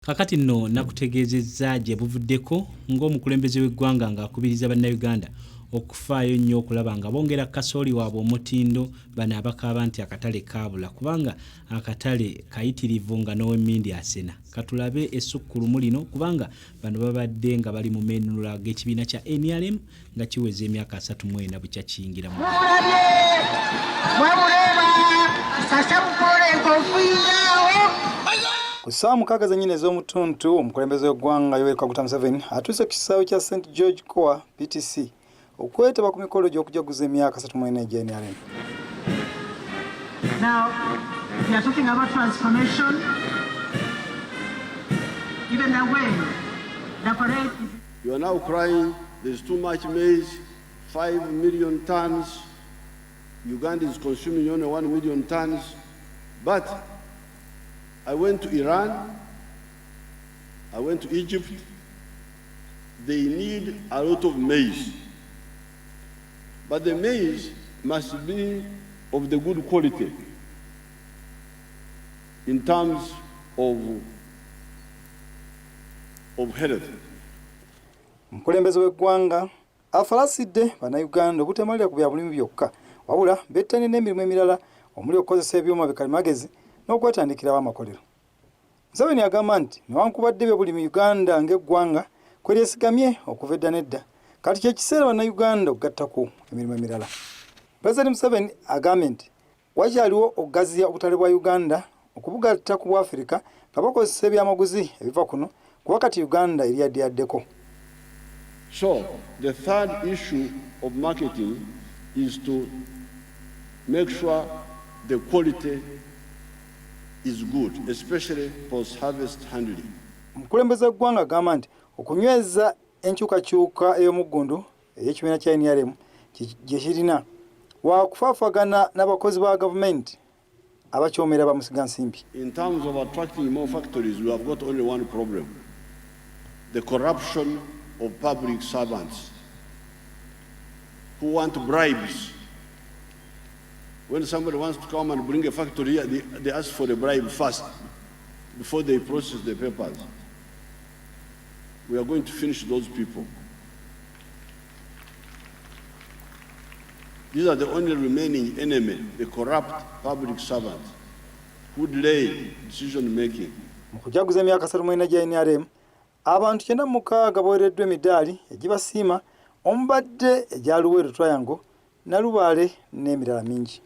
Kakati nno nakutegeezezza gye buvuddeko ng'omukulembeze w'eggwanga ng'akubiriza bannayuganda okufaayo nnyo okulaba nga bongera kasooli waabwe Omutindo bano abakaaba nti akatale kaabula kubanga akatale kayitirivu nga n'ow'emmindi asena. Katulabe Amasukkulumu lino kubanga bano babadde nga bali mu meenulula g'ekibiina kya NRM nga kiweza emyaka 34 bukya kiyingira mu ku ssaawa mukaaga zennyini ez'omutuntu omukulembeze w'eggwanga Yoweri Kaguta Museveni atuuse ku kisaawe kya St George Coa PTC okwetaba ku mikolo gy'okujaguza emyaka 34 egya NRM. Now, we are talking about transformation. Even the way the parade is... You are now crying there's too much maize, 5 million tons. Uganda is consuming only 1 million tons. But I went to Iran, I went to Egypt. They need a lot of maize. But the maize must be of the good quality in terms of health. Omukulembeze w'eggwanga afalasidde bannayuganda okutemalira ku bya bulimi byokka wabula bettanye n'emirimu emirala omuli okukozesa ebyuma bikalimagezi n'okwetandikirawo amakolero. Museveni agamba nti newankubadde ebyobulimi Uganda ng'eggwanga kwe lyesigamye okuva edda n'edda kati kye kiseera bannayuganda okugattako emirimu emirala. Pulezidenti Museveni agambye nti wakyaliwo okugaziya obutale bwa Uganda okubugatta ku Bwafirika nga bakozesa ebyamaguzi ebiva kuno kuba kati Uganda eryaddiyaddeko. So the third issue of marketing is to make sure the quality is good, especially post-harvest handling. Omukulembeze w'eggwanga agamba nti okunyweza enkyukakyuka ey'omuggundu ey'ekibiina kya NRM gye kirina wakufaafagana n'abakozi ba gavumenti abakyomera bamusiga nsimbi. In terms of attracting more factories, we have got only one problem: the corruption of public servants who want bribes. When somebody wants to come and bring a factory here, they ask for a bribe first before they process the papers. We are going to finish those people. These are the only remaining enemy, the corrupt public servants who delay decision making. Mu kujaguza emyaka 34 gya NRM, abantu 96 baweereddwa emidaali egibasiima omubadde egya Luweero Triangle, Nalubaale n'emirala mingi.